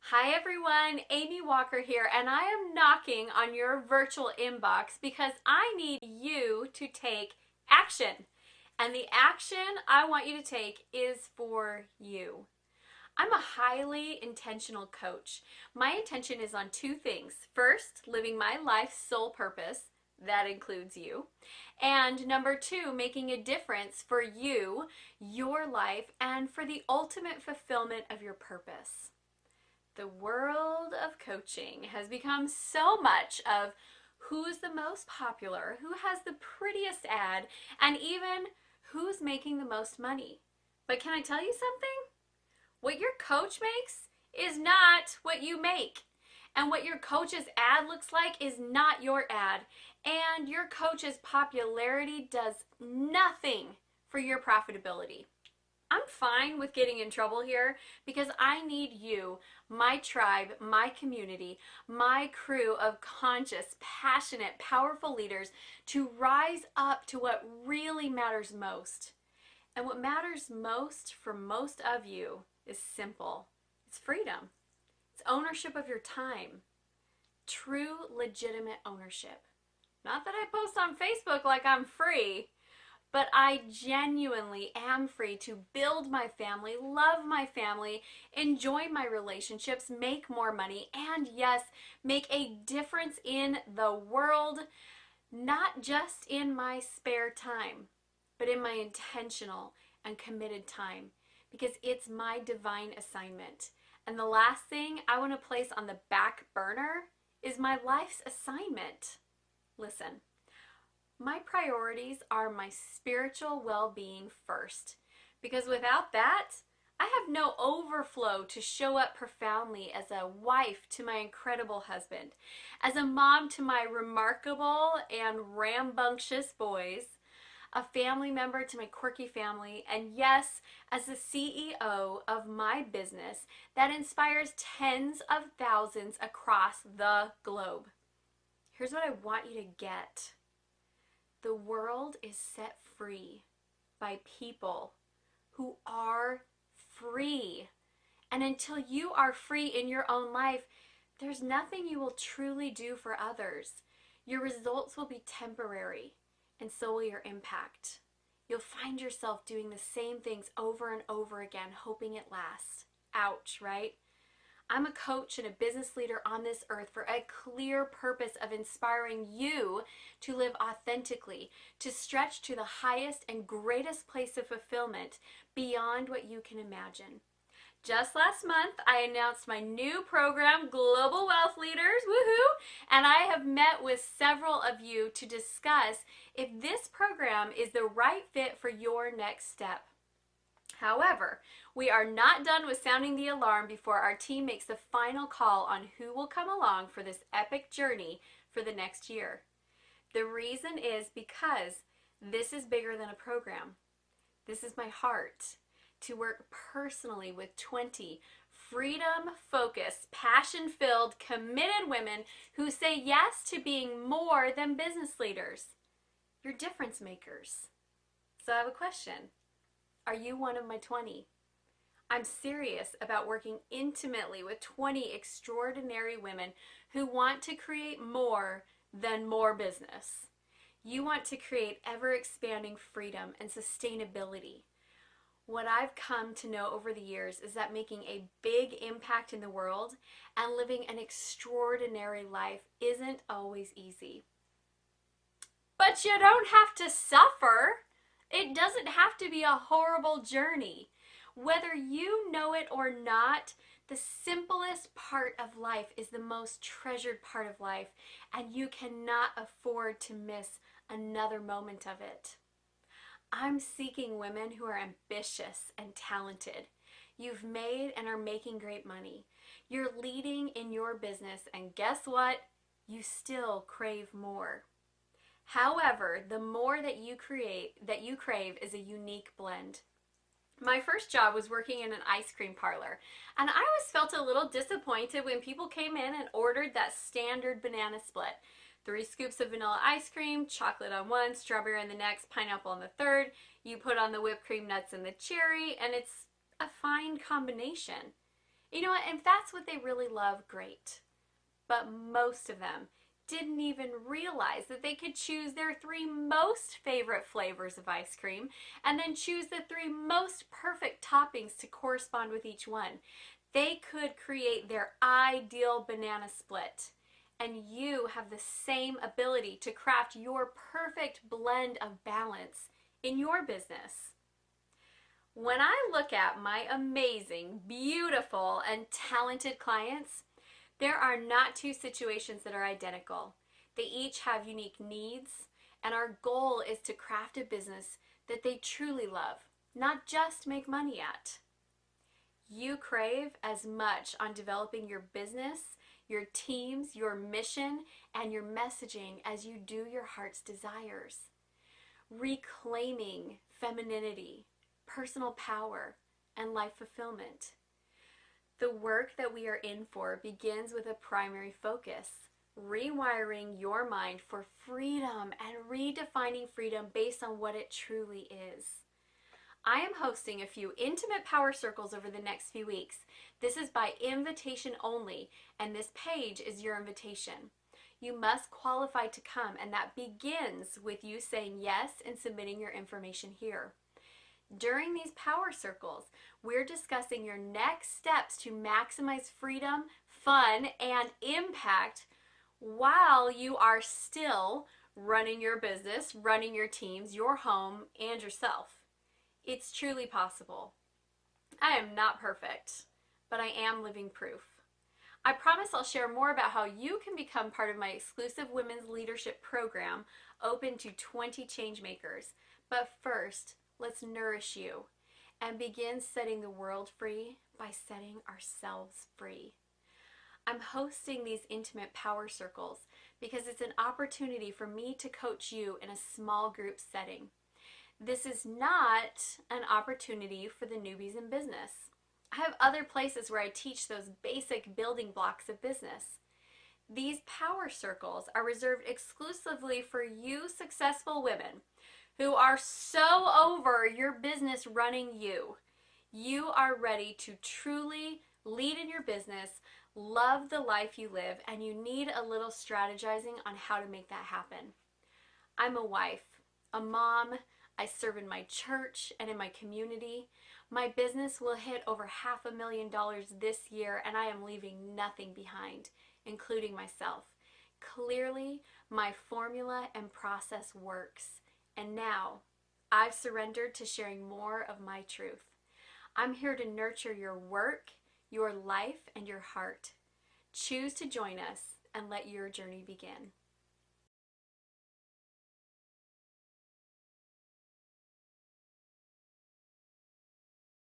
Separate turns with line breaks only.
Hi everyone, Amy Walker here, and I am knocking on your virtual inbox because I need you to take action. And the action I want you to take is for you. I'm a highly intentional coach. My intention is on two things. First, living my life's sole purpose. That includes you. And number two, making a difference for you, your life, and for the ultimate fulfillment of your purpose. The world of coaching has become so much of who's the most popular, who has the prettiest ad, and even who's making the most money. But can I tell you something? What your coach makes is not what you make. And what your coach's ad looks like is not your ad. And your coach's popularity does nothing for your profitability. I'm fine with getting in trouble here because I need you, my tribe, my community, my crew of conscious, passionate, powerful leaders to rise up to what really matters most. And what matters most for most of you is simple. It's freedom. It's ownership of your time. True, legitimate ownership. Not that I post on Facebook like I'm free, but I genuinely am free to build my family, love my family, enjoy my relationships, make more money, and yes, make a difference in the world, not just in my spare time, but in my intentional and committed time, because it's my divine assignment. And the last thing I want to place on the back burner is my life's assignment. Listen. My priorities are my spiritual well being first, because without that, I have no overflow to show up profoundly as a wife to my incredible husband, as a mom to my remarkable and rambunctious boys, a family member to my quirky family, and yes, as the CEO of my business that inspires tens of thousands across the globe. Here's what I want you to get. The world is set free by people who are free. And until you are free in your own life, there's nothing you will truly do for others. Your results will be temporary, and so will your impact. You'll find yourself doing the same things over and over again, hoping it lasts. Ouch, right? I'm a coach and a business leader on this earth for a clear purpose of inspiring you to live authentically, to stretch to the highest and greatest place of fulfillment beyond what you can imagine. Just last month, I announced my new program, Global Wealth Leaders, woohoo! And I have met with several of you to discuss if this program is the right fit for your next step. However, we are not done with sounding the alarm before our team makes the final call on who will come along for this epic journey for the next year. The reason is because this is bigger than a program. This is my heart to work personally with 20 freedom-focused, passion-filled, committed women who say yes to being more than business leaders. You're difference makers. So I have a question. Are you one of my 20? I'm serious about working intimately with 20 extraordinary women who want to create more than more business. You want to create ever-expanding freedom and sustainability. What I've come to know over the years is that making a big impact in the world and living an extraordinary life isn't always easy. But you don't have to suffer. It doesn't have to be a horrible journey. Whether you know it or not, the simplest part of life is the most treasured part of life, and you cannot afford to miss another moment of it. I'm seeking women who are ambitious and talented. You've made and are making great money. You're leading in your business, and guess what? You still crave more. However, the more that you crave is a unique blend. My first job was working in an ice cream parlor, and I always felt a little disappointed when people came in and ordered that standard banana split. 3 scoops of vanilla ice cream, chocolate on one, strawberry on the next, pineapple on the third. You put on the whipped cream, nuts, and the cherry, and it's a fine combination. You know what? If that's what they really love, great. But most of them didn't even realize that they could choose their three most favorite flavors of ice cream and then choose the three most perfect toppings to correspond with each one. They could create their ideal banana split. And you have the same ability to craft your perfect blend of balance in your business. When I look at my amazing, beautiful, and talented clients, there are not two situations that are identical. They each have unique needs, and our goal is to craft a business that they truly love, not just make money at. You crave as much on developing your business, your teams, your mission, and your messaging as you do your heart's desires. Reclaiming femininity, personal power, and life fulfillment. The work that we are in for begins with a primary focus, rewiring your mind for freedom and redefining freedom based on what it truly is. I am hosting a few intimate power circles over the next few weeks. This is by invitation only, and this page is your invitation. You must qualify to come, and that begins with you saying yes and submitting your information here. During these power circles, we're discussing your next steps to maximize freedom, fun, and impact while you are still running your business, running your teams, your home, and yourself. It's truly possible. I am not perfect, but I am living proof. I promise I'll share more about how you can become part of my exclusive women's leadership program open to 20 changemakers. But first, let's nourish you and begin setting the world free by setting ourselves free. I'm hosting these intimate power circles because it's an opportunity for me to coach you in a small group setting. This is not an opportunity for the newbies in business. I have other places where I teach those basic building blocks of business. These power circles are reserved exclusively for you successful women who are so over your business running you. You are ready to truly lead in your business, love the life you live, and you need a little strategizing on how to make that happen. I'm a wife, a mom. I serve in my church and in my community. My business will hit over $500,000 this year, and I am leaving nothing behind, including myself. Clearly, my formula and process works. And now, I've surrendered to sharing more of my truth. I'm here to nurture your work, your life, and your heart. Choose to join us and let your journey begin.